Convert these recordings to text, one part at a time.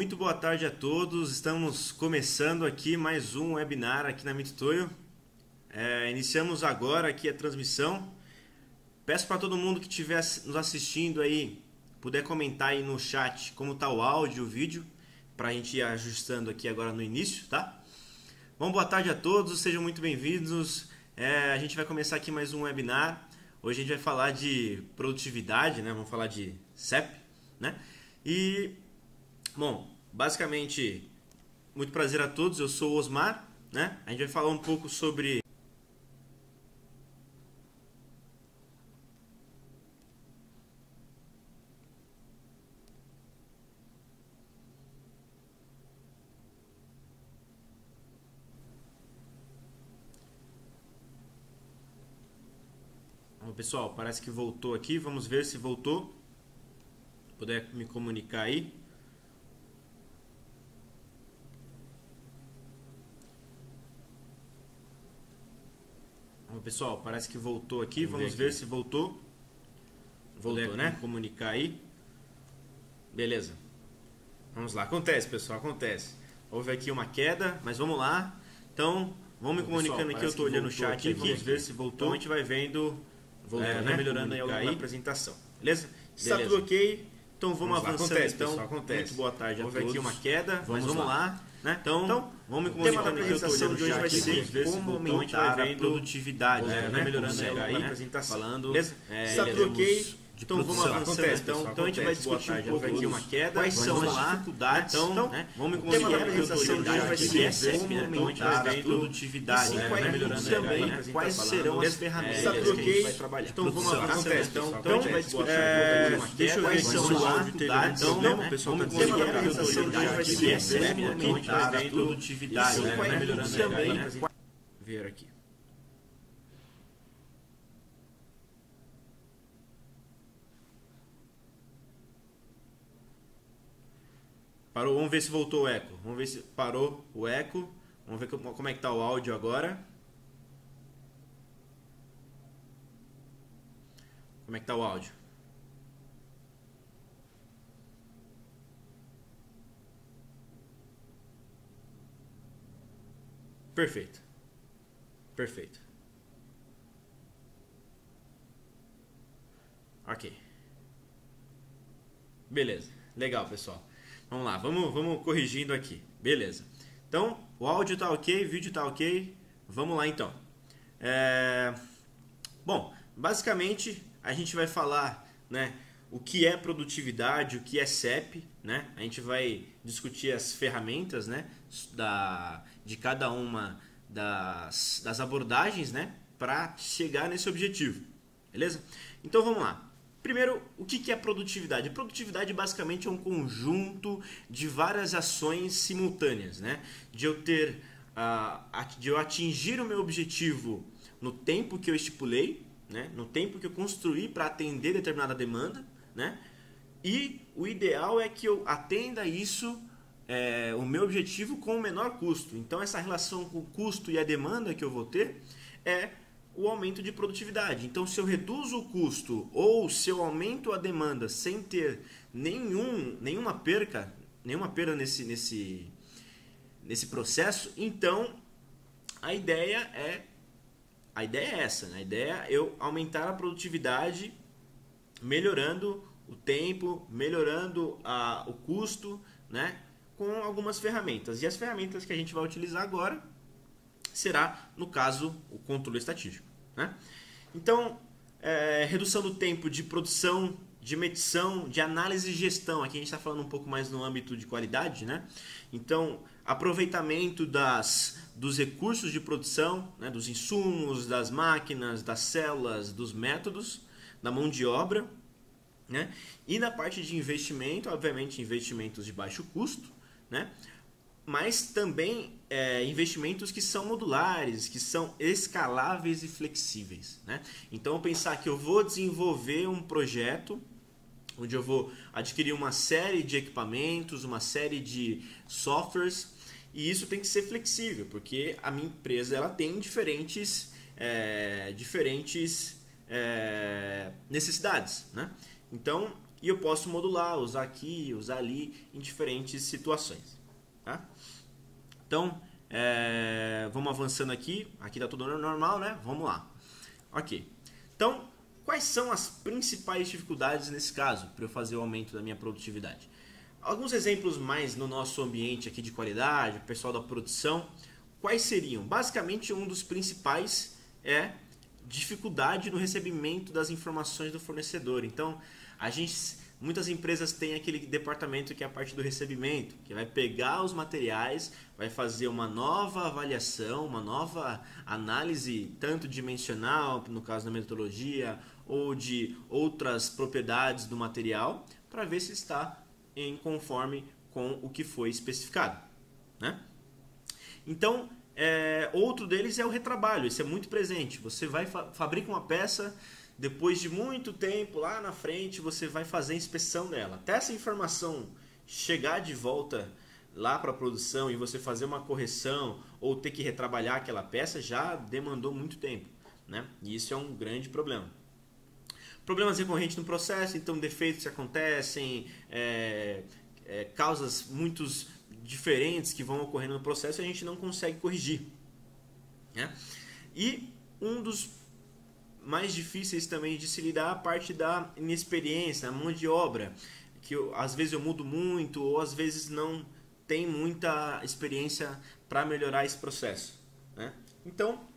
muito boa tarde a todos. Estamos começando aqui mais um webinar aqui na Mitutoyo. Iniciamos agora aqui a transmissão. Peço para todo mundo que estiver nos assistindo aí, puder comentar aí no chat como está o áudio e o vídeo, para a gente ir ajustando aqui agora no início, tá? Bom, boa tarde a todos, sejam muito bem-vindos. A gente vai começar aqui mais um webinar. Hoje a gente vai falar de produtividade, né? Vamos falar de CEP, né? E, bom, basicamente, muito prazer a todos, eu sou o Osmar, né? A gente vai falar um pouco sobre... Bom, pessoal, parece que voltou aqui, vamos ver se voltou. Puder me comunicar aí. Bom, pessoal, parece que voltou aqui, vamos ver se voltou. Voltou, né? Me comunicar aí. Beleza. Vamos lá, acontece, pessoal, acontece. Houve aqui uma queda, mas vamos lá. Então, vamos me comunicando aqui, eu estou olhando o chat aqui, vamos ver se voltou. Então a gente vai vendo, né? Melhorando aí a apresentação. Beleza? Está tudo ok? Então vamos avançando. Acontece, então. Pessoal, acontece. Muito boa tarde a todos. Houve aqui uma queda, mas vamos lá. Né? Então, vamos me comunicando aqui, eu estou olhando o chat vai ser como aumentar a produtividade, né? Melhorando aí a apresentação. Falando, está tudo ok? Então vamos avançando. Então a gente vai discutir um pouco aqui uma queda, quais são as dificuldades. Então, vamos me comunicar aqui, eu estou olhando o chat vai ser como aumentar a produtividade, melhorando também quais serão as ferramentas que a gente vai trabalhar. Então vamos avançando. Então a gente vai discutir um pouco deixa eu ver se o áudio teve. Então, pessoal, vamos me comunicar aqui, eu estou olhando o chat vai ser como aumentar a produtividade, melhorando também. Ver aqui. Parou, vamos ver se voltou o eco. Vamos ver se parou o eco. Vamos ver como é que está o áudio agora. Como é que está o áudio? Perfeito. Perfeito. Ok. Beleza. Legal, pessoal. Vamos lá, vamos corrigindo aqui. Beleza. Então, o áudio tá ok, o vídeo tá ok. Vamos lá, então. Bom, basicamente, a gente vai falar, né, o que é produtividade, o que é CEP, né? A gente vai discutir as ferramentas, né, de cada uma das abordagens, né, para chegar nesse objetivo. Beleza? Então, vamos lá. Primeiro, o que é produtividade? Produtividade basicamente é um conjunto de várias ações simultâneas, né? De eu atingir o meu objetivo no tempo que eu estipulei, né? No tempo que eu construí para atender determinada demanda, né? E o ideal é que eu atenda isso, o meu objetivo com o menor custo. Então essa relação com o custo e a demanda que eu vou ter é o aumento de produtividade. Então, se eu reduzo o custo ou se eu aumento a demanda sem ter nenhuma perda nesse processo, então a ideia é essa, né? A ideia é eu aumentar a produtividade melhorando o tempo, melhorando o custo, né? Com algumas ferramentas. E as ferramentas que a gente vai utilizar agora será, no caso, o controle estatístico, né? Então, redução do tempo de produção, de medição, de análise e gestão. Aqui a gente está falando um pouco mais no âmbito de qualidade, né? Então, aproveitamento dos recursos de produção, né? Dos insumos, das máquinas, das células, dos métodos, da mão de obra, né? E na parte de investimento, obviamente, investimentos de baixo custo, né? Mas também investimentos que são modulares, que são escaláveis e flexíveis, né? Então, eu pensar que eu vou desenvolver um projeto onde eu vou adquirir uma série de equipamentos, uma série de softwares, e isso tem que ser flexível, porque a minha empresa ela tem diferentes necessidades, né? Então, e eu posso modular, usar aqui, usar ali em diferentes situações. Tá? Então, vamos avançando aqui. Aqui está tudo normal, né? Vamos lá. Ok. Então, quais são as principais dificuldades nesse caso para eu fazer o aumento da minha produtividade? Alguns exemplos mais no nosso ambiente aqui de qualidade, pessoal da produção, quais seriam? Basicamente, um dos principais é dificuldade no recebimento das informações do fornecedor. Então, muitas empresas têm aquele departamento que é a parte do recebimento, que vai pegar os materiais, vai fazer uma nova avaliação, uma nova análise, tanto dimensional, no caso da metodologia, ou de outras propriedades do material, para ver se está em conforme com o que foi especificado, né? Então, outro deles é o retrabalho. Esse é muito presente. Você vai fabrica uma peça, depois de muito tempo lá na frente você vai fazer a inspeção dela. Até essa informação chegar de volta lá para a produção e você fazer uma correção ou ter que retrabalhar aquela peça já demandou muito tempo, né? E isso é um grande problema. Problemas recorrentes no processo, então defeitos que acontecem, causas muito diferentes que vão ocorrendo no processo e a gente não consegue corrigir, né? E um dos mais difíceis também de se lidar é a parte da inexperiência, a mão de obra, que às vezes eu mudo muito ou às vezes não tem muita experiência para melhorar esse processo, né? Então,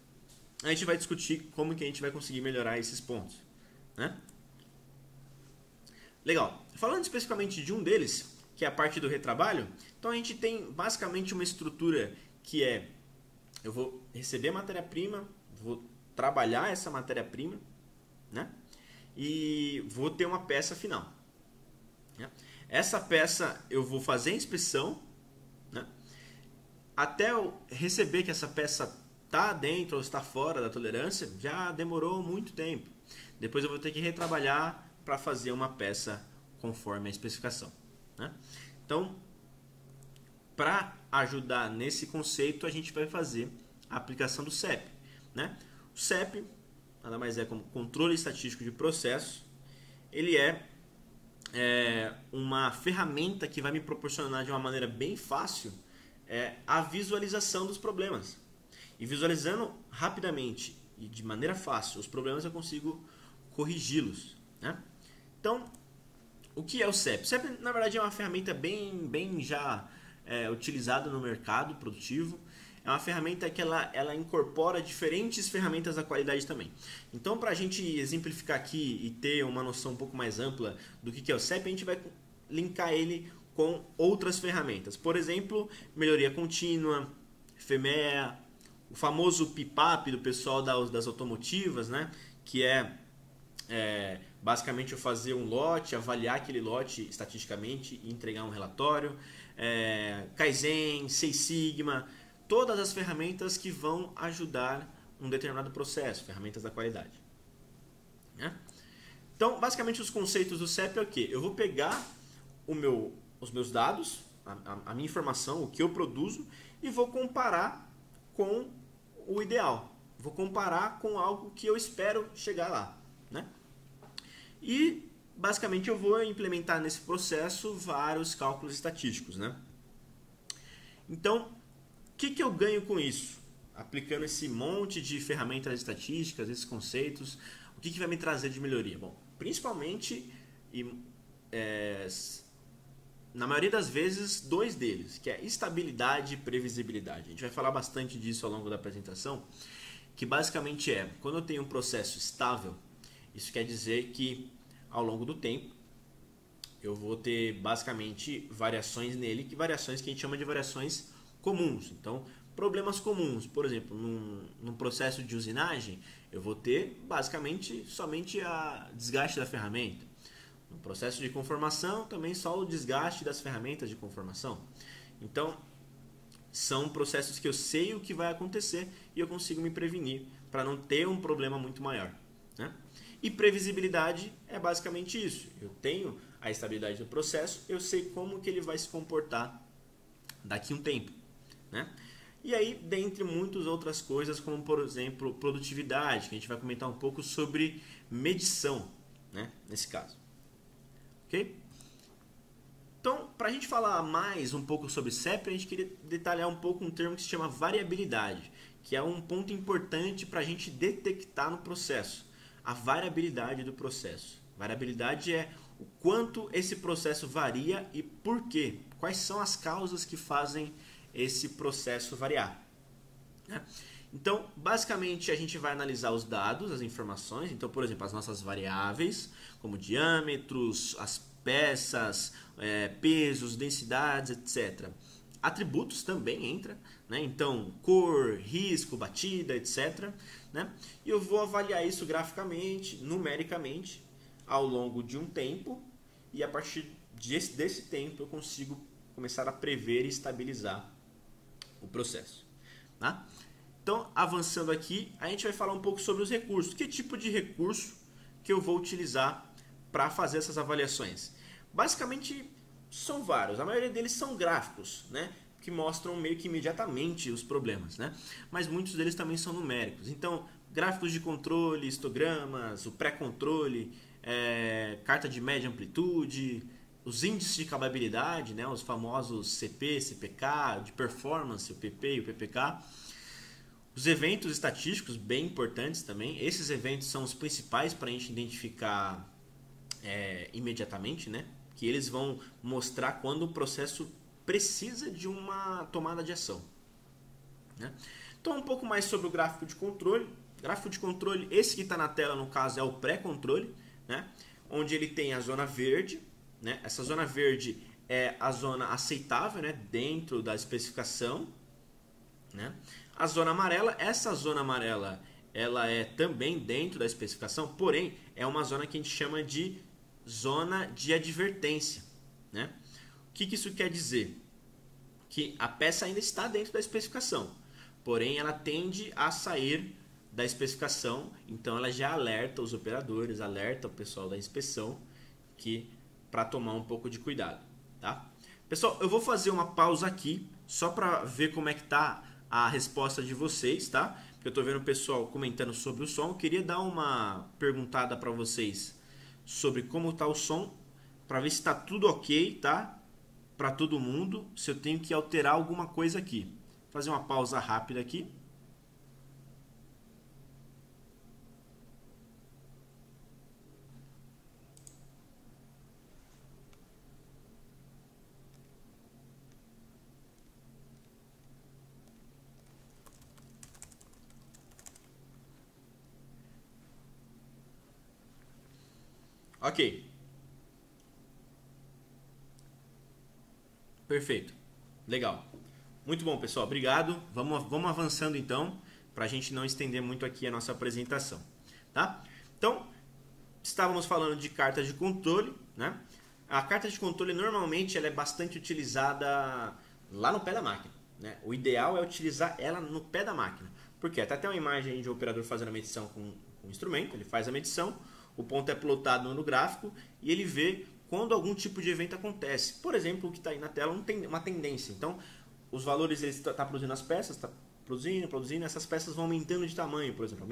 a gente vai discutir como que a gente vai conseguir melhorar esses pontos, né? Legal. Falando especificamente de um deles, que é a parte do retrabalho, então a gente tem basicamente uma estrutura que eu vou receber a matéria-prima, vou trabalhar essa matéria-prima, né? E vou ter uma peça final, né? Essa peça eu vou fazer a inspeção, né? Até eu receber que essa peça está dentro ou está fora da tolerância, já demorou muito tempo. Depois eu vou ter que retrabalhar para fazer uma peça conforme a especificação, né? Então, para ajudar nesse conceito, a gente vai fazer a aplicação do CEP, né? O CEP nada mais é como controle estatístico de processo. Ele é uma ferramenta que vai me proporcionar de uma maneira bem fácil a visualização dos problemas. E visualizando rapidamente e de maneira fácil os problemas, eu consigo corrigi-los, né? Então, o que é o CEP? O CEP, na verdade, é uma ferramenta bem já utilizada no mercado produtivo. É uma ferramenta que ela incorpora diferentes ferramentas da qualidade também. Então, para a gente exemplificar aqui e ter uma noção um pouco mais ampla do que é o CEP, a gente vai linkar ele com outras ferramentas. Por exemplo, melhoria contínua, FMEA, o famoso PIPAP do pessoal das automotivas, né? Que basicamente eu fazer um lote, avaliar aquele lote estatisticamente e entregar um relatório. Kaizen, Six Sigma, todas as ferramentas que vão ajudar um determinado processo, ferramentas da qualidade, né? Então, basicamente os conceitos do CEP é o quê? Eu vou pegar os meus dados, a minha informação, o que eu produzo, e vou comparar com o ideal. Vou comparar com algo que eu espero chegar lá, né? E basicamente eu vou implementar nesse processo vários cálculos estatísticos, né? Então, o que eu ganho com isso? Aplicando esse monte de ferramentas estatísticas, esses conceitos, o que vai me trazer de melhoria? Bom, principalmente, na maioria das vezes, dois deles, que é estabilidade e previsibilidade. A gente vai falar bastante disso ao longo da apresentação, que basicamente quando eu tenho um processo estável, isso quer dizer que ao longo do tempo eu vou ter basicamente variações nele, variações que a gente chama de variações comuns. Então, problemas comuns, por exemplo, num processo de usinagem, eu vou ter basicamente somente a desgaste da ferramenta. No processo de conformação, também só o desgaste das ferramentas de conformação. Então, são processos que eu sei o que vai acontecer e eu consigo me prevenir para não ter um problema muito maior, né? E previsibilidade é basicamente isso. Eu tenho a estabilidade do processo, eu sei como que ele vai se comportar daqui a um tempo, né? E aí, dentre muitas outras coisas, como por exemplo, produtividade, que a gente vai comentar um pouco sobre medição, né? Nesse caso. ok? Então, para a gente falar mais um pouco sobre CEP, a gente queria detalhar um pouco um termo que se chama variabilidade, que é um ponto importante para a gente detectar no processo, a variabilidade do processo. Variabilidade é o quanto esse processo varia e por quê, quais são as causas que fazem esse processo variar. Então, basicamente, a gente vai analisar os dados, as informações. Então, por exemplo, as nossas variáveis, como diâmetros, as peças, pesos, densidades, etc. Atributos também entra, né? Então, cor, risco, batida, etc. Né? E eu vou avaliar isso graficamente, numericamente, ao longo de um tempo. E a partir desse tempo eu consigo começar a prever e estabilizar o processo. Tá? Então, avançando aqui, a gente vai falar um pouco sobre os recursos. Que tipo de recurso que eu vou utilizar para fazer essas avaliações? Basicamente, são vários. A maioria deles são gráficos, né? Que mostram meio que imediatamente os problemas, né? Mas muitos deles também são numéricos. Então, gráficos de controle, histogramas, o pré-controle, carta de média amplitude, os índices de cababilidade, né? Os famosos CP, CPK, de performance, o PP e o PPK. Os eventos estatísticos, bem importantes também. Esses eventos são os principais para a gente identificar imediatamente, né? Que eles vão mostrar quando o processo precisa de uma tomada de ação. Né? Então, um pouco mais sobre o gráfico de controle. Gráfico de controle, esse que está na tela, no caso, é o pré-controle, né? Onde ele tem a zona verde. Né? Essa zona verde é a zona aceitável, né? Dentro da especificação. Né? A zona amarela, essa zona amarela, ela é também dentro da especificação, porém é uma zona que a gente chama de zona de advertência. Né? O que isso quer dizer? Que a peça ainda está dentro da especificação, porém ela tende a sair da especificação, então ela já alerta os operadores, alerta o pessoal da inspeção que para tomar um pouco de cuidado. Tá? Pessoal, eu vou fazer uma pausa aqui só para ver como é que está a resposta de vocês, tá? Porque eu estou vendo o pessoal comentando sobre o som. Eu queria dar uma perguntada para vocês sobre como está o som, para ver se está tudo ok, tá? Para todo mundo, se eu tenho que alterar alguma coisa aqui. Vou fazer uma pausa rápida aqui. Ok. Perfeito. Legal. Muito bom, pessoal. Obrigado. Vamos avançando então, para a gente não estender muito aqui a nossa apresentação. Tá? Então, estávamos falando de cartas de controle. Né? A carta de controle normalmente ela é bastante utilizada lá no pé da máquina. Né? O ideal é utilizar ela no pé da máquina. Porque até tem uma imagem de um operador fazendo a medição com o instrumento, ele faz a medição, o ponto é plotado no gráfico e ele vê quando algum tipo de evento acontece. Por exemplo, o que está aí na tela não tem uma tendência. Então, os valores, ele está produzindo as peças, está produzindo, essas peças vão aumentando de tamanho, por exemplo,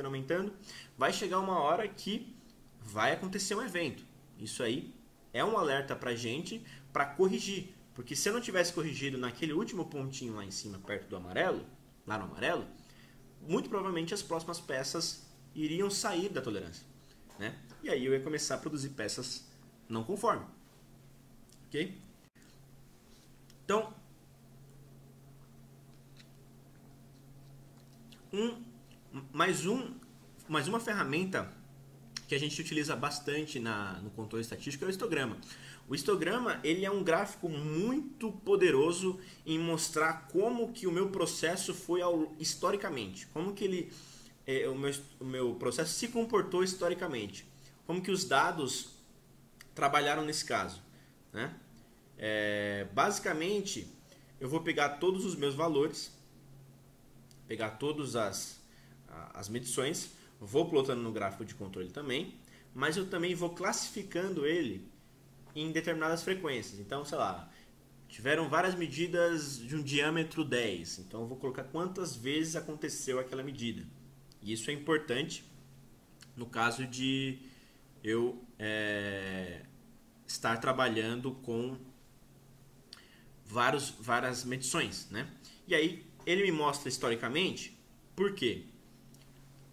aumentando. Vai chegar uma hora que vai acontecer um evento. Isso aí é um alerta para a gente para corrigir. Porque se eu não tivesse corrigido naquele último pontinho lá em cima, perto do amarelo, lá no amarelo, muito provavelmente as próximas peças iriam sair da tolerância. Né? E aí eu ia começar a produzir peças não conforme. Ok? Então, mais uma ferramenta que a gente utiliza bastante no controle estatístico é o histograma. O histograma ele é um gráfico muito poderoso em mostrar como que o meu processo foi historicamente, como que o meu processo se comportou historicamente, como que os dados trabalharam nesse caso. Né? Basicamente, eu vou pegar todos os meus valores, pegar todas as medições, vou plotando no gráfico de controle também, mas eu também vou classificando ele em determinadas frequências. Então, sei lá, tiveram várias medidas de um diâmetro 10, então eu vou colocar quantas vezes aconteceu aquela medida. E isso é importante no caso de eu estar trabalhando com várias medições, né? E aí ele me mostra historicamente por quê?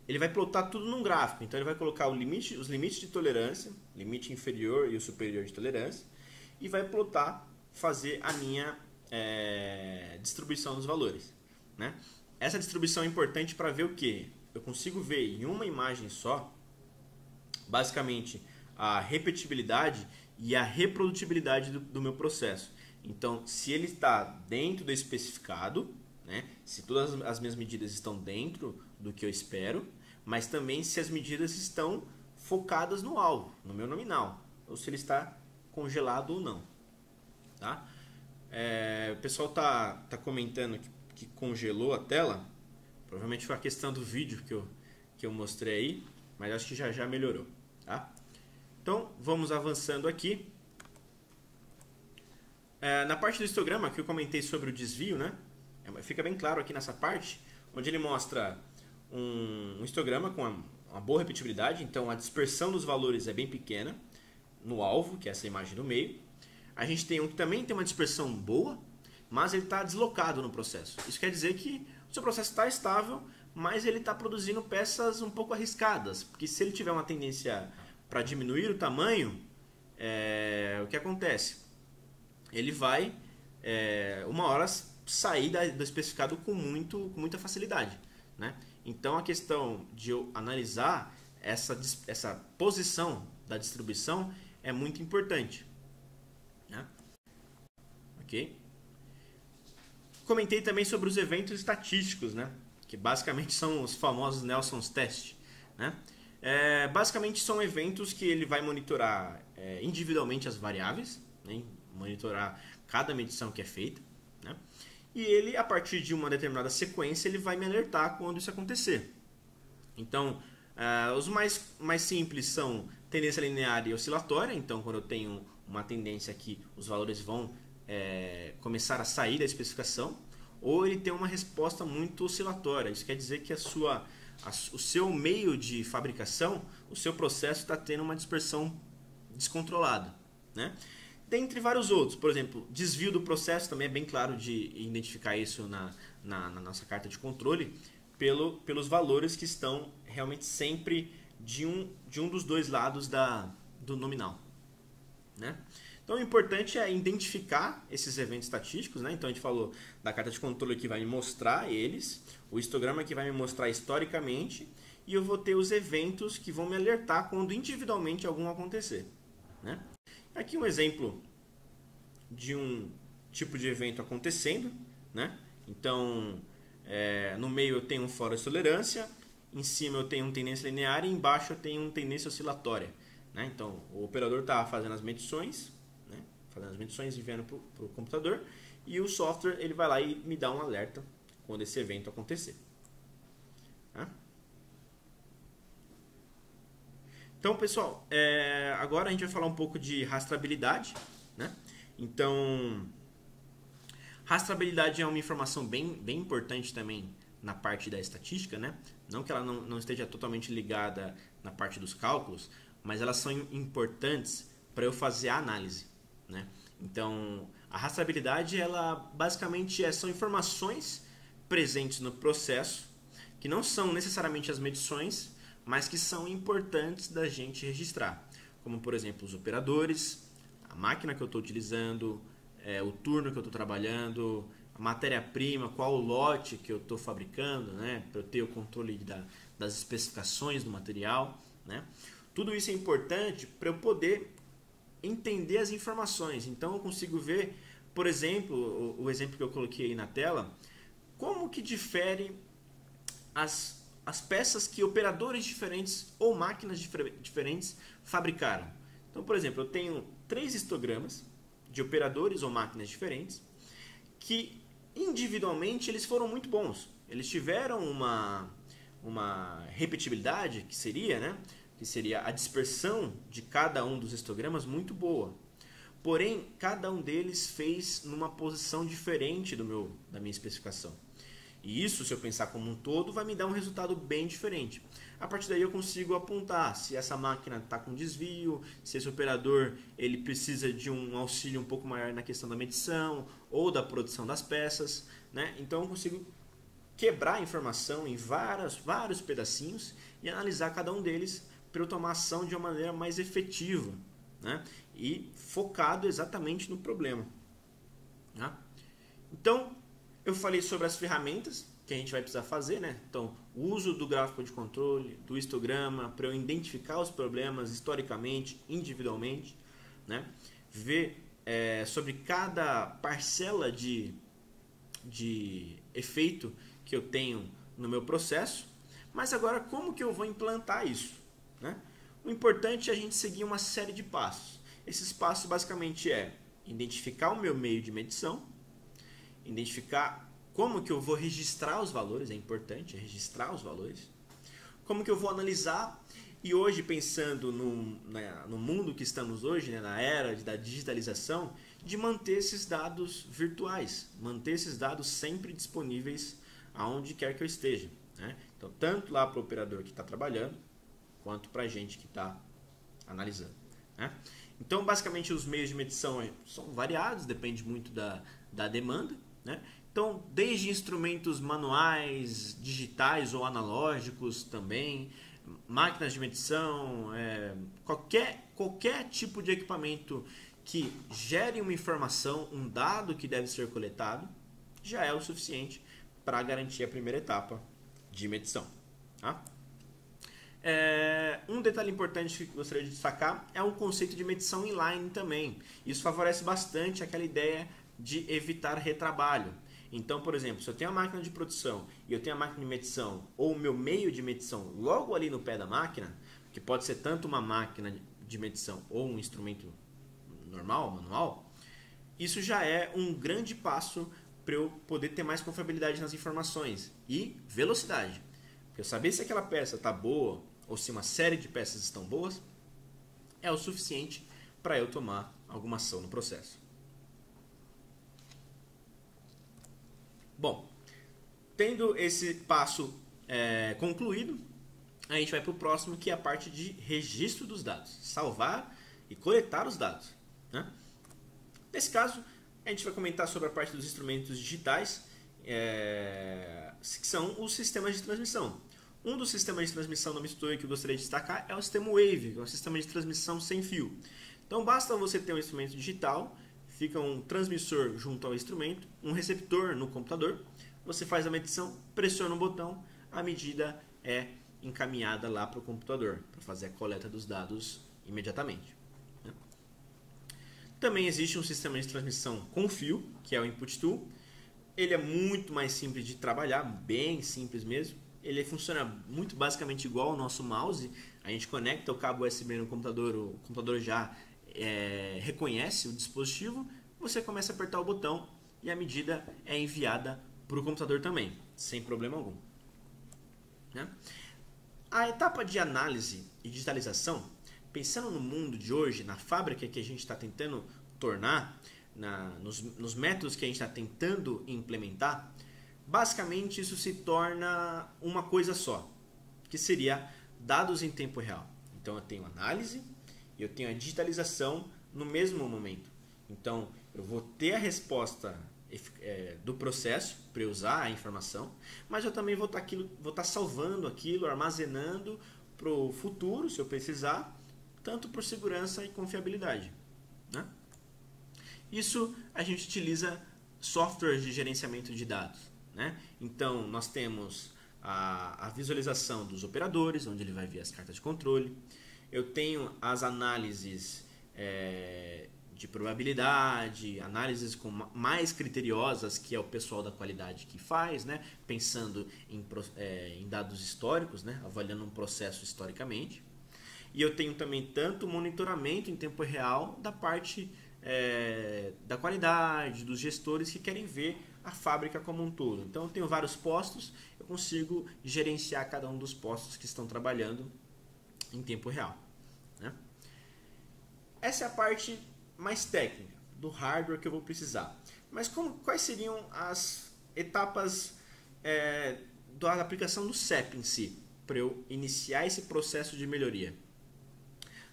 Ele vai plotar tudo num gráfico, então ele vai colocar os limites de tolerância, limite inferior e o superior de tolerância, e vai plotar, fazer a minha distribuição dos valores, né? Essa distribuição é importante para ver o que? Eu consigo ver em uma imagem só, basicamente, a repetibilidade e a reprodutibilidade do meu processo. Então, se ele está dentro do especificado, né? Se todas as minhas medidas estão dentro do que eu espero, mas também se as medidas estão focadas no alvo, no meu nominal, ou se ele está congelado ou não. Tá? O pessoal tá comentando que congelou a tela, provavelmente foi a questão do vídeo que eu mostrei aí, mas acho que já melhorou. Tá? Então, vamos avançando aqui. Na parte do histograma que eu comentei sobre o desvio, né? Fica bem claro aqui nessa parte, onde ele mostra um histograma com uma boa repetibilidade, então a dispersão dos valores é bem pequena no alvo, que é essa imagem do meio. A gente tem um que também tem uma dispersão boa, mas ele está deslocado no processo. Isso quer dizer que o seu processo está estável, mas ele está produzindo peças um pouco arriscadas, porque se ele tiver uma tendência para diminuir o tamanho, o que acontece? Ele vai, uma hora, sair do especificado com muita facilidade, né? Então a questão de eu analisar essa posição da distribuição é muito importante, né? Ok? Comentei também sobre os eventos estatísticos, né? Que basicamente são os famosos Nelson's Test, né? Basicamente são eventos que ele vai monitorar individualmente as variáveis, né? Monitorar cada medição que é feita, né? E ele, a partir de uma determinada sequência, ele vai me alertar quando isso acontecer. Então, os mais simples são tendência linear e oscilatória. Então, quando eu tenho uma tendência que os valores vão começar a sair da especificação, ou ele tem uma resposta muito oscilatória. Isso quer dizer que o seu meio de fabricação, o seu processo está tendo uma dispersão descontrolada, né? Dentre vários outros, por exemplo, desvio do processo também é bem claro de identificar isso na nossa carta de controle, pelos valores que estão realmente sempre de um dos dois lados do nominal, né? Então o importante é identificar esses eventos estatísticos, né? Então a gente falou da carta de controle que vai me mostrar eles, o histograma que vai me mostrar historicamente, e eu vou ter os eventos que vão me alertar quando individualmente algum acontecer, né? Aqui um exemplo de um tipo de evento acontecendo, né? Então, no meio eu tenho um fora de tolerância, em cima eu tenho uma tendência linear e embaixo eu tenho uma tendência oscilatória, né? Então, o operador está fazendo as medições, né? Fazendo as medições e enviando para o computador, e o software ele vai lá e me dá um alerta quando esse evento acontecer. Tá? Então, pessoal, agora a gente vai falar um pouco de rastreabilidade, né? Então, rastreabilidade é uma informação bem importante também na parte da estatística, né? Não que ela não esteja totalmente ligada na parte dos cálculos, mas elas são importantes para eu fazer a análise, né? Então, a rastreabilidade, ela basicamente são informações presentes no processo, que não são necessariamente as medições, mas que são importantes da gente registrar, como por exemplo os operadores, a máquina que eu estou utilizando, o turno que eu estou trabalhando, a matéria-prima, qual o lote que eu estou fabricando, né, para eu ter o controle das especificações do material, né? Tudo isso é importante para eu poder entender as informações. Então eu consigo ver, por exemplo, o exemplo que eu coloquei aí na tela, como que difere as peças que operadores diferentes ou máquinas diferentes fabricaram. Então, por exemplo, eu tenho 3 histogramas de operadores ou máquinas diferentes que individualmente eles foram muito bons. Eles tiveram uma repetibilidade que seria, né, que seria a dispersão de cada um dos histogramas muito boa. Porém, cada um deles fez numa posição diferente da minha especificação. E isso, se eu pensar como um todo, vai me dar um resultado bem diferente. A partir daí eu consigo apontar se essa máquina está com desvio, se esse operador ele precisa de um auxílio um pouco maior na questão da medição ou da produção das peças, né? Então eu consigo quebrar a informação em vários pedacinhos e analisar cada um deles para eu tomar ação de uma maneira mais efetiva, né? E focado exatamente no problema, né? Então eu falei sobre as ferramentas que a gente vai precisar fazer, né? Então, o uso do gráfico de controle, do histograma, para eu identificar os problemas historicamente, individualmente, né? Ver sobre cada parcela de efeito que eu tenho no meu processo. Mas agora, como que eu vou implantar isso, né? O importante é a gente seguir uma série de passos. Esses passos basicamente é identificar o meu meio de medição, identificar como que eu vou registrar os valores, é importante registrar os valores, como que eu vou analisar, e hoje pensando no mundo que estamos hoje, né, na era da digitalização, de manter esses dados virtuais, manter esses dados sempre disponíveis aonde quer que eu esteja, né? Então, tanto lá para o operador que está trabalhando, quanto para a gente que está analisando, né? Então, basicamente, os meios de medição são variados, depende muito da demanda, né? Então, desde instrumentos manuais, digitais ou analógicos também, máquinas de medição, qualquer tipo de equipamento que gere uma informação, um dado que deve ser coletado, já é o suficiente para garantir a primeira etapa de medição, tá? Um detalhe importante que eu gostaria de destacar é o conceito de medição inline também. Isso favorece bastante aquela ideia de evitar retrabalho. Então, por exemplo, se eu tenho a máquina de produção e eu tenho a máquina de medição ou o meu meio de medição logo ali no pé da máquina, que pode ser tanto uma máquina de medição ou um instrumento normal, manual, isso já é um grande passo para eu poder ter mais confiabilidade nas informações e velocidade. Porque eu saber se aquela peça está boa ou se uma série de peças estão boas é o suficiente para eu tomar alguma ação no processo. Bom, tendo esse passo concluído, a gente vai para o próximo, que é a parte de registro dos dados, salvar e coletar os dados, né? Nesse caso, a gente vai comentar sobre a parte dos instrumentos digitais, que são os sistemas de transmissão. Um dos sistemas de transmissão no Mistoi que eu gostaria de destacar é o sistema Wave, que é um sistema de transmissão sem fio. Então basta você ter um instrumento digital, fica um transmissor junto ao instrumento, um receptor no computador, você faz a medição, pressiona um botão, a medida é encaminhada lá para o computador, para fazer a coleta dos dados imediatamente, né? Também existe um sistema de transmissão com fio, que é o Input Tool. Ele é muito mais simples de trabalhar, bem simples mesmo. Ele funciona muito basicamente igual ao nosso mouse. A gente conecta o cabo USB no computador, o computador já reconhece o dispositivo, você começa a apertar o botão e a medida é enviada para o computador também, sem problema algum, né? A etapa de análise e digitalização, pensando no mundo de hoje, na fábrica que a gente está tentando tornar, nos métodos que a gente está tentando implementar, basicamente isso se torna uma coisa só, que seria dados em tempo real. Então eu tenho análise e eu tenho a digitalização no mesmo momento. Então eu vou ter a resposta do processo para usar a informação, mas eu também vou estar salvando aquilo, armazenando para o futuro, se eu precisar, tanto por segurança e confiabilidade, né? Isso a gente utiliza softwares de gerenciamento de dados, né? Então nós temos a visualização dos operadores, onde ele vai ver as cartas de controle. Eu tenho as análises de probabilidade, análises mais criteriosas, que é o pessoal da qualidade que faz, né? Pensando em dados históricos, né? Avaliando um processo historicamente. E eu tenho também tanto monitoramento em tempo real da parte da qualidade, dos gestores que querem ver a fábrica como um todo. Então eu tenho vários postos, eu consigo gerenciar cada um dos postos que estão trabalhando em tempo real, né? Essa é a parte mais técnica do hardware que eu vou precisar. Mas quais seriam as etapas da aplicação do CEP em si, para eu iniciar esse processo de melhoria?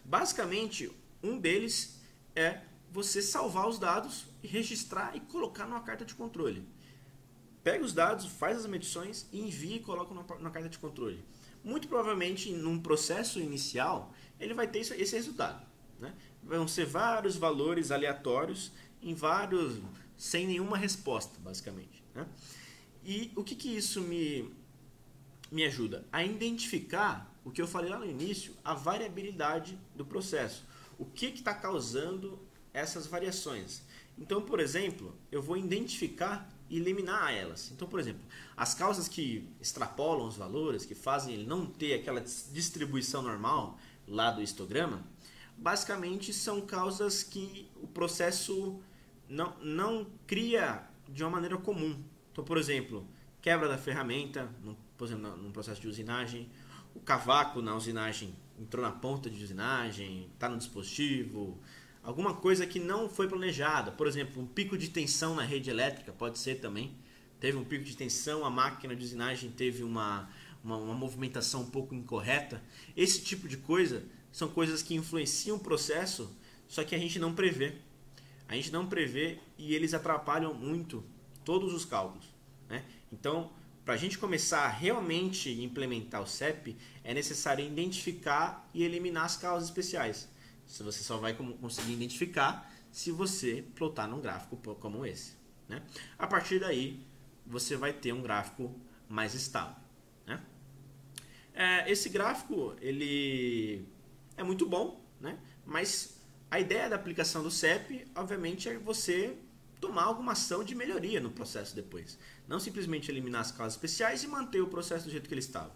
Basicamente, um deles é você salvar os dados, registrar e colocar numa carta de controle. Pega os dados, faz as medições e envia e coloca na carta de controle. Muito provavelmente, num processo inicial, ele vai ter esse resultado, né? Vão ser vários valores aleatórios sem nenhuma resposta, basicamente, né? E o que isso me ajuda? A identificar o que eu falei lá no início, a variabilidade do processo. O que está causando essas variações? Então, por exemplo, eu vou identificar e eliminar elas. Então, por exemplo, as causas que extrapolam os valores, que fazem ele não ter aquela distribuição normal lá do histograma, basicamente são causas que o processo não cria de uma maneira comum. Então, por exemplo, quebra da ferramenta, por exemplo, num processo de usinagem, o cavaco na usinagem entrou na ponta de usinagem, está no dispositivo, alguma coisa que não foi planejada. Por exemplo, um pico de tensão na rede elétrica, pode ser também. Teve um pico de tensão, a máquina de usinagem teve uma movimentação um pouco incorreta. Esse tipo de coisa são coisas que influenciam o processo, só que a gente não prevê. A gente não prevê e eles atrapalham muito todos os cálculos, né? Então, para a gente começar a realmente implementar o CEP, é necessário identificar e eliminar as causas especiais. Você só vai conseguir identificar se você plotar num gráfico como esse, né? A partir daí, você vai ter um gráfico mais estável, né? Esse gráfico ele é muito bom, né? Mas a ideia da aplicação do CEP, obviamente, é você tomar alguma ação de melhoria no processo depois. Não simplesmente eliminar as causas especiais e manter o processo do jeito que ele estava.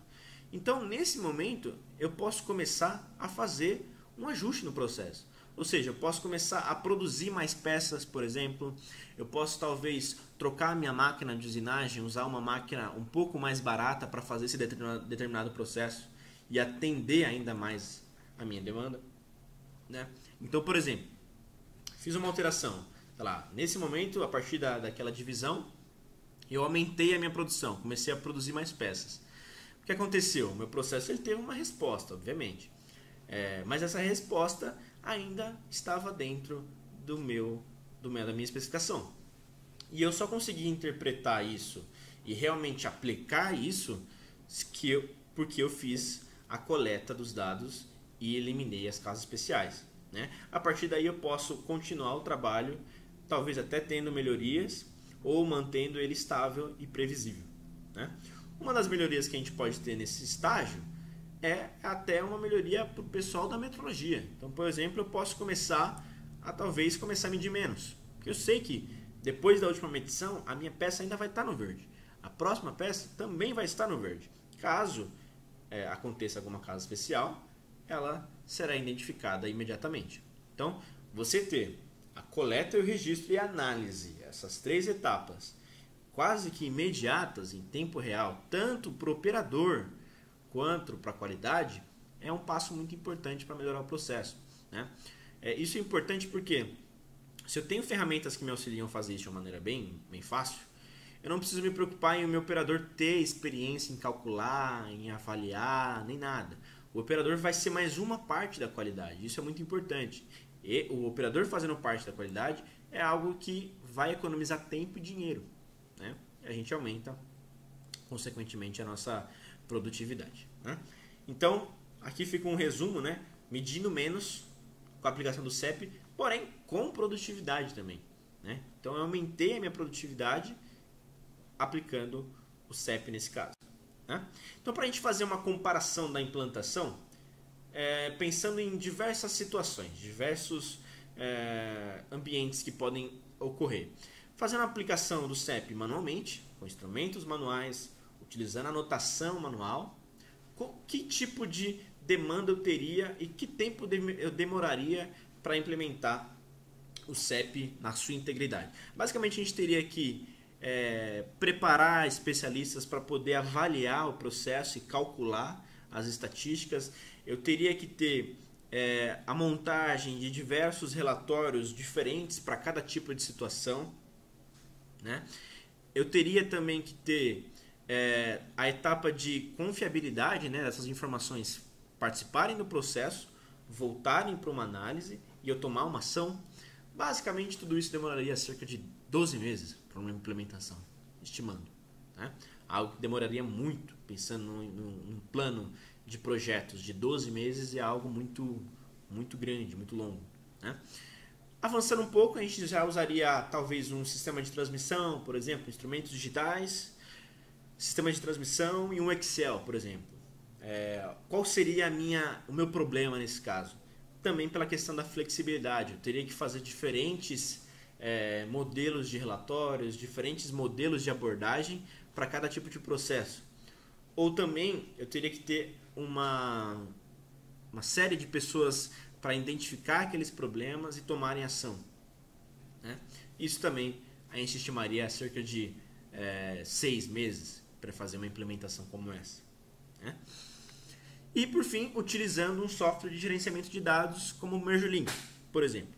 Então, nesse momento, eu posso começar a fazer um ajuste no processo. Ou seja, eu posso começar a produzir mais peças, por exemplo. Eu posso talvez trocar a minha máquina de usinagem, usar uma máquina um pouco mais barata para fazer esse determinado processo e atender ainda mais a minha demanda, né? Então, por exemplo, fiz uma alteração. Sei lá, nesse momento, a partir daquela divisão, eu aumentei a minha produção, comecei a produzir mais peças. O que aconteceu? O meu processo ele teve uma resposta, obviamente. Mas essa resposta ainda estava dentro da minha especificação. E eu só consegui interpretar isso e realmente aplicar isso porque eu fiz a coleta dos dados e eliminei as causas especiais, né? A partir daí eu posso continuar o trabalho, talvez até tendo melhorias ou mantendo ele estável e previsível, né? Uma das melhorias que a gente pode ter nesse estágio é até uma melhoria para o pessoal da metrologia. Então, por exemplo, eu posso começar a medir menos. Porque eu sei que depois da última medição, a minha peça ainda vai estar no verde. A próxima peça também vai estar no verde. Caso aconteça alguma causa especial, ela será identificada imediatamente. Então, você ter a coleta e o registro e a análise, essas três etapas, quase que imediatas, em tempo real, tanto para o operador quanto para a qualidade, é um passo muito importante para melhorar o processo, né? Isso é importante porque se eu tenho ferramentas que me auxiliam a fazer isso de uma maneira bem fácil, eu não preciso me preocupar em o meu operador ter experiência em calcular, em avaliar, nem nada. O operador vai ser mais uma parte da qualidade, isso é muito importante. E o operador fazendo parte da qualidade é algo que vai economizar tempo e dinheiro, né? E a gente aumenta, consequentemente, a nossa produtividade, né? Então, aqui fica um resumo, né? Medindo menos com a aplicação do CEP, porém com produtividade também, né? Então, eu aumentei a minha produtividade aplicando o CEP nesse caso, né? Então, para a gente fazer uma comparação da implantação, pensando em diversas situações, diversos ambientes que podem ocorrer. Fazendo a aplicação do CEP manualmente, com instrumentos manuais, utilizando a anotação manual, que tipo de demanda eu teria e que tempo eu demoraria para implementar o CEP na sua integridade. Basicamente, a gente teria que preparar especialistas para poder avaliar o processo e calcular as estatísticas. Eu teria que ter a montagem de diversos relatórios diferentes para cada tipo de situação, né? Eu teria também que ter a etapa de confiabilidade, né, dessas informações participarem do processo, voltarem para uma análise e eu tomar uma ação. Basicamente, tudo isso demoraria cerca de 12 meses para uma implementação, estimando. Né? Algo que demoraria muito, pensando num plano de projetos de 12 meses, é algo muito grande, muito longo. Né? Avançando um pouco, a gente já usaria talvez um sistema de transmissão, por exemplo, instrumentos digitais, sistema de transmissão e um Excel, por exemplo. Qual seria o meu problema nesse caso? Também pela questão da flexibilidade. Eu teria que fazer diferentes modelos de relatórios, diferentes modelos de abordagem para cada tipo de processo. Ou também eu teria que ter uma série de pessoas para identificar aqueles problemas e tomarem ação. Né? Isso também a gente estimaria cerca de 6 meses para fazer uma implementação como essa. Né? E por fim, utilizando um software de gerenciamento de dados como o MergeLink, por exemplo.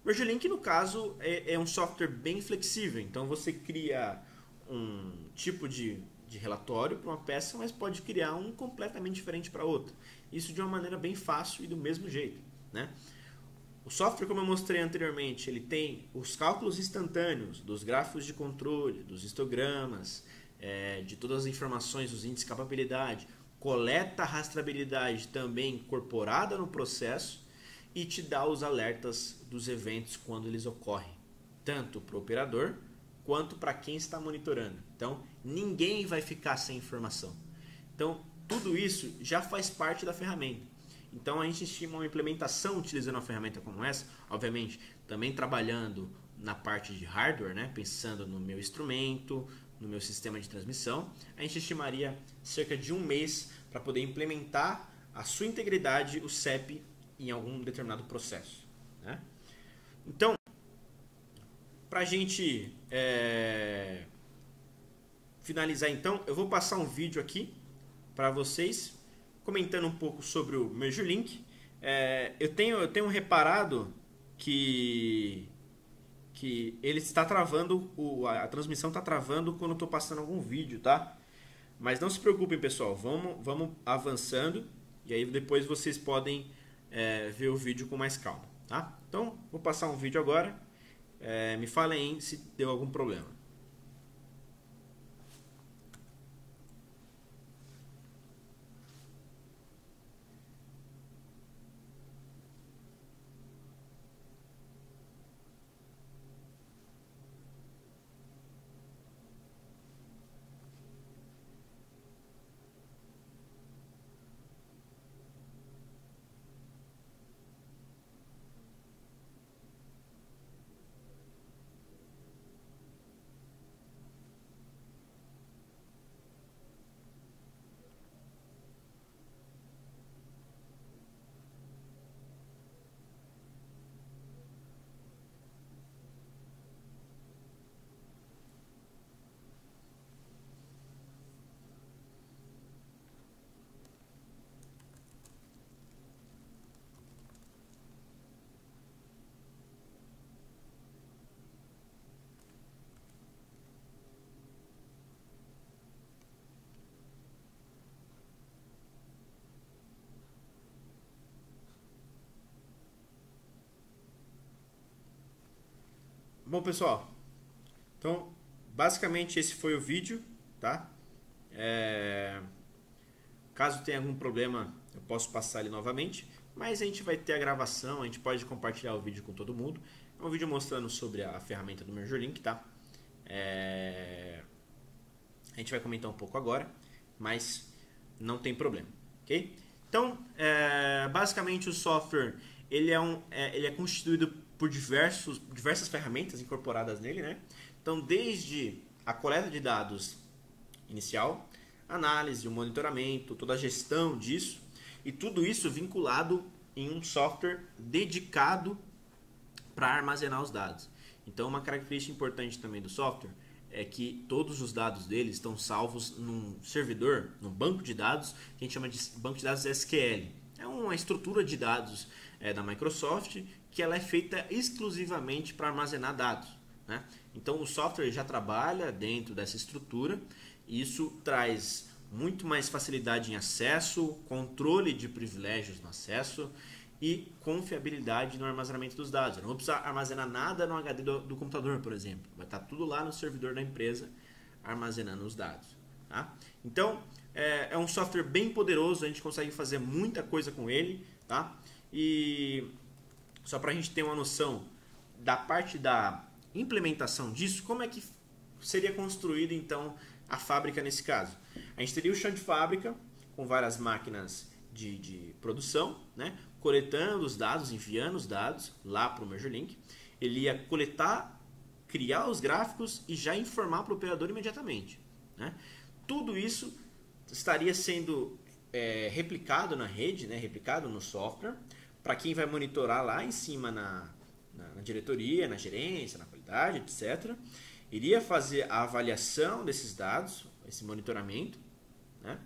O MergeLink, no caso, é um software bem flexível, então você cria um tipo de relatório para uma peça, mas pode criar um completamente diferente para outra. Isso de uma maneira bem fácil e do mesmo jeito. Né? O software, como eu mostrei anteriormente, ele tem os cálculos instantâneos dos gráficos de controle, dos histogramas, de todas as informações, os índices de capabilidade, coleta a rastreabilidade também incorporada no processo e te dá os alertas dos eventos quando eles ocorrem, tanto para o operador quanto para quem está monitorando. Então, ninguém vai ficar sem informação. Então, tudo isso já faz parte da ferramenta. Então, a gente estima uma implementação utilizando uma ferramenta como essa, obviamente, também trabalhando na parte de hardware, né? Pensando no meu instrumento, no meu sistema de transmissão, a gente estimaria cerca de 1 mês para poder implementar a sua integridade, o CEP, em algum determinado processo. Né? Então, para a gente finalizar então, eu vou passar um vídeo aqui para vocês, comentando um pouco sobre o MergeLink. Eu tenho reparado que ele está travando, a transmissão está travando quando eu estou passando algum vídeo, tá? Mas não se preocupem, pessoal, vamos avançando e aí depois vocês podem ver o vídeo com mais calma, tá? Então, vou passar um vídeo agora, me falem aí se deu algum problema. Bom, pessoal, então basicamente esse foi o vídeo, tá? Caso tenha algum problema, eu posso passar ele novamente, mas a gente vai ter a gravação, a gente pode compartilhar o vídeo com todo mundo. É um vídeo mostrando sobre a ferramenta do MergeLink, tá? A gente vai comentar um pouco agora, mas não tem problema, ok? Então, basicamente o software ele é constituído por diversas ferramentas incorporadas nele, né? Então, desde a coleta de dados inicial, análise, o monitoramento, toda a gestão disso, e tudo isso vinculado em um software dedicado para armazenar os dados. Então, uma característica importante também do software é que todos os dados dele estão salvos num servidor, num banco de dados, que a gente chama de banco de dados SQL. É uma estrutura de dados da Microsoft que ela é feita exclusivamente para armazenar dados. Né? Então, o software já trabalha dentro dessa estrutura E isso traz muito mais facilidade em acesso, controle de privilégios no acesso e confiabilidade no armazenamento dos dados. Eu não vou precisar armazenar nada no HD do computador, por exemplo. Vai estar tudo lá no servidor da empresa armazenando os dados. Tá? Então, é um software bem poderoso, a gente consegue fazer muita coisa com ele. Tá? E só para a gente ter uma noção da parte da implementação disso, como é que seria construída então a fábrica nesse caso? A gente teria o chão de fábrica com várias máquinas de produção, né? Coletando os dados, enviando os dados lá para o MergeLink. Ele ia coletar, criar os gráficos e já informar para o operador imediatamente. Né? Tudo isso estaria sendo replicado na rede, né? Replicado no software, para quem vai monitorar lá em cima na diretoria, na gerência, na qualidade, etc. Iria fazer a avaliação desses dados, esse monitoramento, né?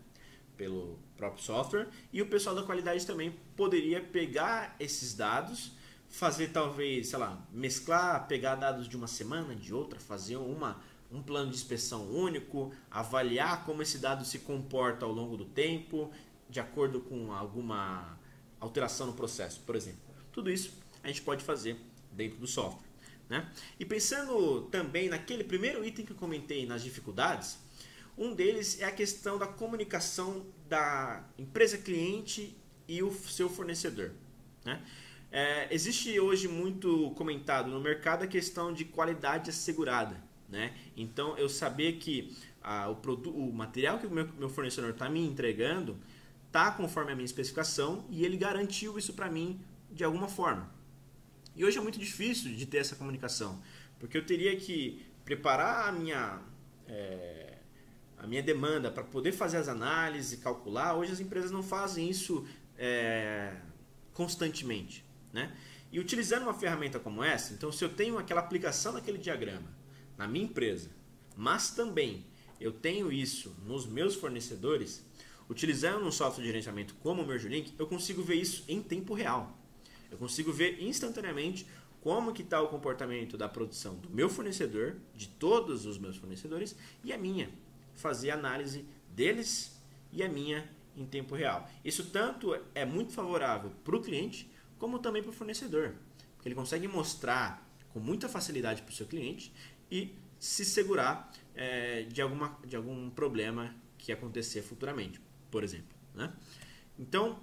Pelo próprio software, e o pessoal da qualidade também poderia pegar esses dados, fazer talvez, sei lá, mesclar, pegar dados de uma semana, de outra, fazer um plano de inspeção único, avaliar como esse dado se comporta ao longo do tempo, de acordo com alguma alteração no processo, por exemplo. Tudo isso a gente pode fazer dentro do software. Né? E pensando também naquele primeiro item que eu comentei nas dificuldades, um deles é a questão da comunicação da empresa cliente e o seu fornecedor. Né? Existe hoje muito comentado no mercado a questão de qualidade assegurada. Né? Então, eu saber que o material que o meu fornecedor está me entregando está conforme a minha especificação e ele garantiu isso para mim de alguma forma. E hoje é muito difícil de ter essa comunicação, porque eu teria que preparar a minha demanda para poder fazer as análises e calcular. Hoje as empresas não fazem isso constantemente. Né? E utilizando uma ferramenta como essa, então se eu tenho aquela aplicação daquele diagrama na minha empresa, mas também eu tenho isso nos meus fornecedores, utilizando um software de gerenciamento como o MergeLink, eu consigo ver isso em tempo real. Eu consigo ver instantaneamente como que está o comportamento da produção do meu fornecedor, de todos os meus fornecedores, e a minha. Fazer análise deles e a minha em tempo real. Isso tanto é muito favorável para o cliente, como também para o fornecedor. Porque ele consegue mostrar com muita facilidade para o seu cliente e se segurar de algum problema que acontecer futuramente, por exemplo. Né? Então,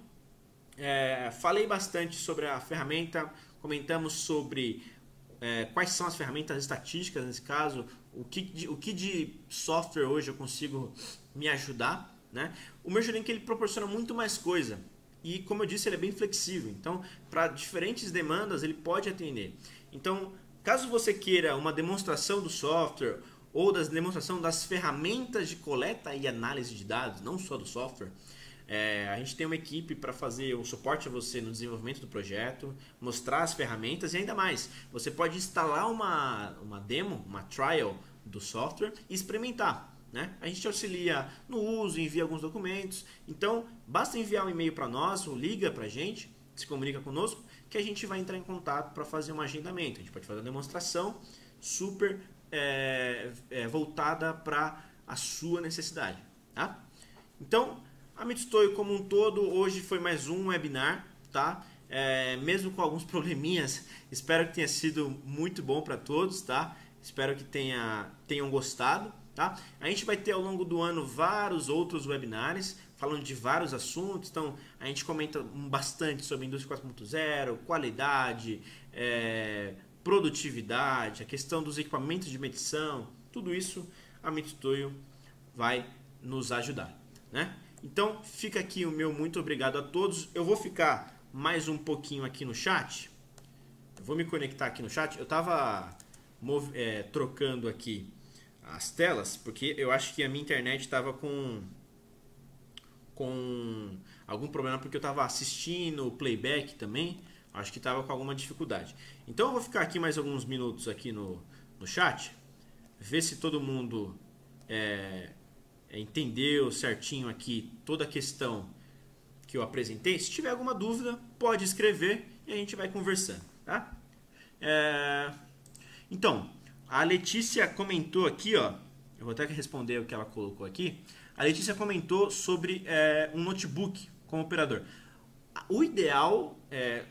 falei bastante sobre a ferramenta, comentamos sobre quais são as ferramentas estatísticas nesse caso, o que de software hoje eu consigo me ajudar. Né? O MergeLink ele proporciona muito mais coisa e, como eu disse, ele é bem flexível, então para diferentes demandas ele pode atender. Então, caso você queira uma demonstração do software ou demonstração das ferramentas de coleta e análise de dados, não só do software, a gente tem uma equipe para fazer o suporte a você no desenvolvimento do projeto, mostrar as ferramentas e ainda mais. Você pode instalar uma demo, uma trial do software e experimentar. Né? A gente te auxilia no uso, envia alguns documentos. Então, basta enviar um e-mail para nós ou liga para a gente, se comunica conosco, que a gente vai entrar em contato para fazer um agendamento. A gente pode fazer uma demonstração super voltada para a sua necessidade. Tá? Então, a Mitsutoyo como um todo, hoje foi mais um webinar, tá? Mesmo com alguns probleminhas, espero que tenha sido muito bom para todos, tá? Espero que tenham gostado, tá? A gente vai ter ao longo do ano vários outros webinars, falando de vários assuntos, então a gente comenta bastante sobre indústria 4.0, qualidade, produtividade, a questão dos equipamentos de medição, tudo isso a Mitsutoyo vai nos ajudar, né? Então, fica aqui o meu muito obrigado a todos. Eu vou ficar mais um pouquinho aqui no chat. Eu vou me conectar aqui no chat. Eu estava trocando aqui as telas, porque eu acho que a minha internet estava com algum problema, porque eu estava assistindo o playback também. Acho que estava com alguma dificuldade. Então, eu vou ficar aqui mais alguns minutos aqui no chat. Ver se todo mundo entendeu certinho aqui toda a questão que eu apresentei. Se tiver alguma dúvida, pode escrever e a gente vai conversando, tá? Então, a Letícia comentou aqui, ó, eu vou até responder o que ela colocou aqui. A Letícia comentou sobre um notebook como operador. O ideal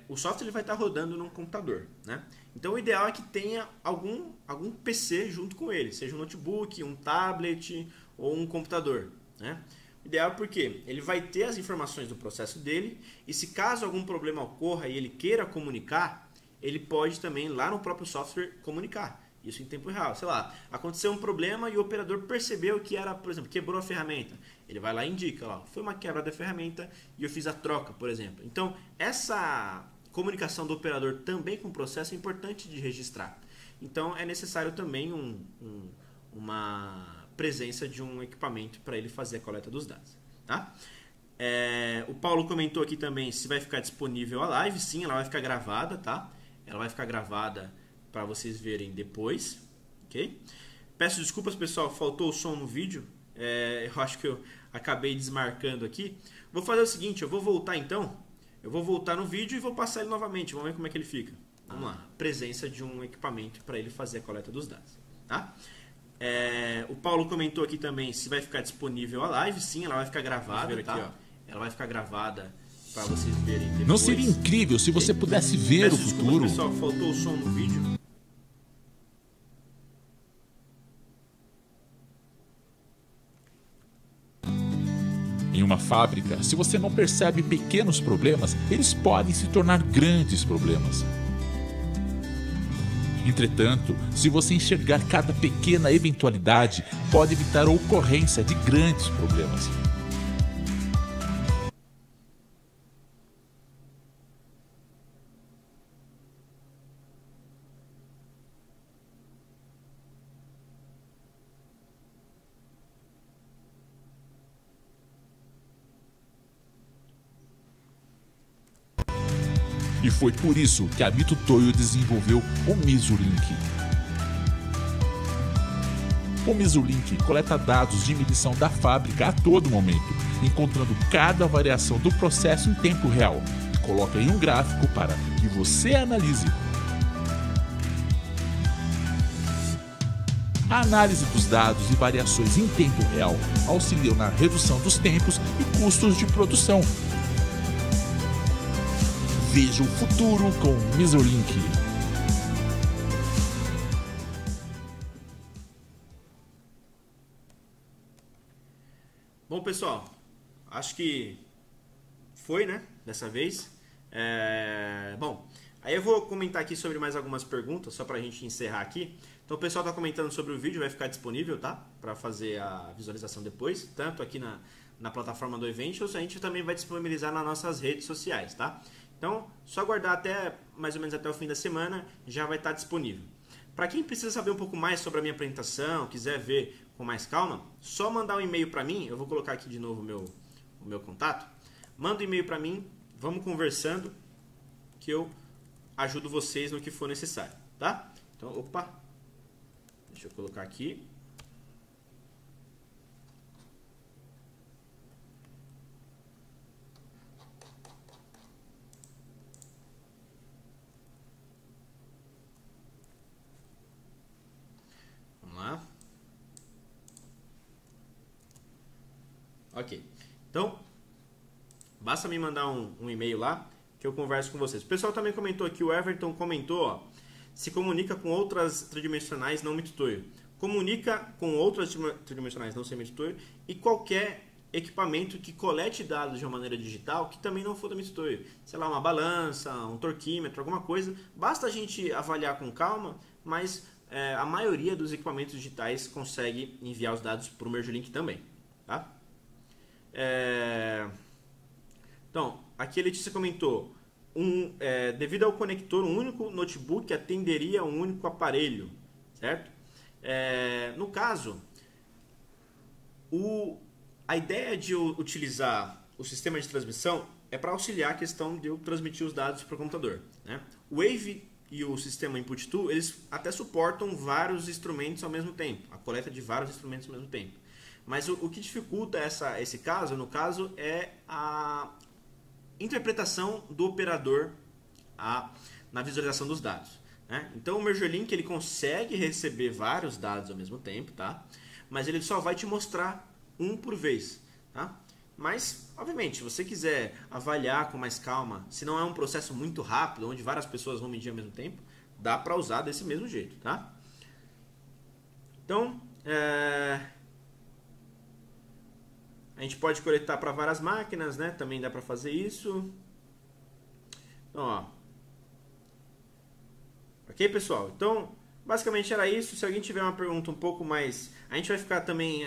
o software ele vai estar rodando num computador, né? Então o ideal é que tenha algum PC junto com ele, seja um notebook, um tablet ou um computador, né? O ideal porque ele vai ter as informações do processo dele e se caso algum problema ocorra e ele queira comunicar, ele pode também lá no próprio software comunicar. Isso em tempo real. Sei lá, aconteceu um problema e o operador percebeu que era, por exemplo, quebrou a ferramenta. Ele vai lá e indica, ó, foi uma quebra da ferramenta e eu fiz a troca, por exemplo. Então, essa comunicação do operador também com o processo é importante de registrar. Então, é necessário também uma presença de um equipamento para ele fazer a coleta dos dados. Tá? O Paulo comentou aqui também se vai ficar disponível a live. Sim, ela vai ficar gravada, tá? Ela vai ficar gravada para vocês verem depois, ok? Peço desculpas, pessoal, faltou o som no vídeo. Eu acho que eu acabei desmarcando aqui. Vou fazer o seguinte, eu vou voltar então. Eu vou voltar no vídeo e vou passar ele novamente. Vamos ver como é que ele fica. Vamos lá. Presença de um equipamento para ele fazer a coleta dos dados. Tá? O Paulo comentou aqui também se vai ficar disponível a live. Sim, ela vai ficar gravada. Tá? Aqui, ó. Ela vai ficar gravada para vocês verem depois. Não seria incrível se você pudesse ver o futuro? Pessoal, faltou o som no vídeo. Em uma fábrica, se você não percebe pequenos problemas, eles podem se tornar grandes problemas. Entretanto, se você enxergar cada pequena eventualidade, pode evitar a ocorrência de grandes problemas. E foi por isso que a Mitutoyo desenvolveu o Misurlink. O Misurlink coleta dados de medição da fábrica a todo momento, encontrando cada variação do processo em tempo real e coloca em um gráfico para que você analise. A análise dos dados e variações em tempo real auxiliam na redução dos tempos e custos de produção. Veja o futuro com o Misurlink. Bom, pessoal, acho que foi, né, dessa vez. Bom, aí eu vou comentar aqui sobre mais algumas perguntas, só pra gente encerrar aqui. Então o pessoal tá comentando sobre o vídeo, vai ficar disponível, tá? Pra fazer a visualização depois, tanto aqui na plataforma do Eventos, a gente também vai disponibilizar nas nossas redes sociais, tá? Então, só aguardar até mais ou menos até o fim da semana, já vai estar disponível. Para quem precisa saber um pouco mais sobre a minha apresentação, quiser ver com mais calma, só mandar um e-mail para mim. Eu vou colocar aqui de novo o meu contato. Manda um e-mail para mim, vamos conversando, que eu ajudo vocês no que for necessário, tá? Então, opa, deixa eu colocar aqui. Ok, então basta me mandar um e-mail lá que eu converso com vocês. O pessoal também comentou aqui, o Everton comentou, ó, se comunica com outras tridimensionais não Mitutoyo. Comunica com outras tridimensionais não sem Mitutoyo e qualquer equipamento que colete dados de uma maneira digital que também não for da Mitutoyo. Sei lá, uma balança, um torquímetro, alguma coisa. Basta a gente avaliar com calma, mas a maioria dos equipamentos digitais consegue enviar os dados para o Mergelink também, tá? Então, aqui a Letícia comentou, devido ao conector, um único notebook atenderia um único aparelho, certo? No caso, a ideia de eu utilizar o sistema de transmissão é para auxiliar a questão de eu transmitir os dados para o computador, né? O Wave e o sistema Input Tool, eles até suportam vários instrumentos ao mesmo tempo, a coleta de vários instrumentos ao mesmo tempo. Mas o que dificulta esse caso, no caso, é a interpretação do operador na visualização dos dados, né? Então o Mergelink ele consegue receber vários dados ao mesmo tempo, tá? mas ele só vai te mostrar um por vez, tá? Mas, obviamente, se você quiser avaliar com mais calma, se não é um processo muito rápido, onde várias pessoas vão medir ao mesmo tempo, dá para usar desse mesmo jeito, tá? Então, a gente pode coletar para várias máquinas, né? Também dá para fazer isso. Então, ó. Ok, pessoal? Então, basicamente era isso. Se alguém tiver uma pergunta um pouco mais... A gente vai ficar também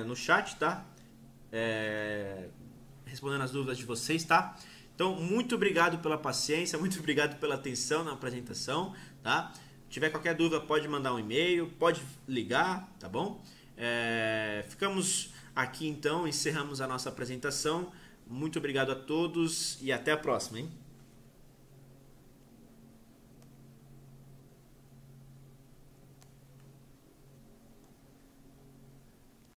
no chat, tá? Respondendo as dúvidas de vocês, tá? Então, muito obrigado pela paciência, muito obrigado pela atenção na apresentação, tá? Se tiver qualquer dúvida, pode mandar um e-mail, pode ligar, tá bom? Ficamos aqui então, encerramos a nossa apresentação. Muito obrigado a todos e até a próxima, hein?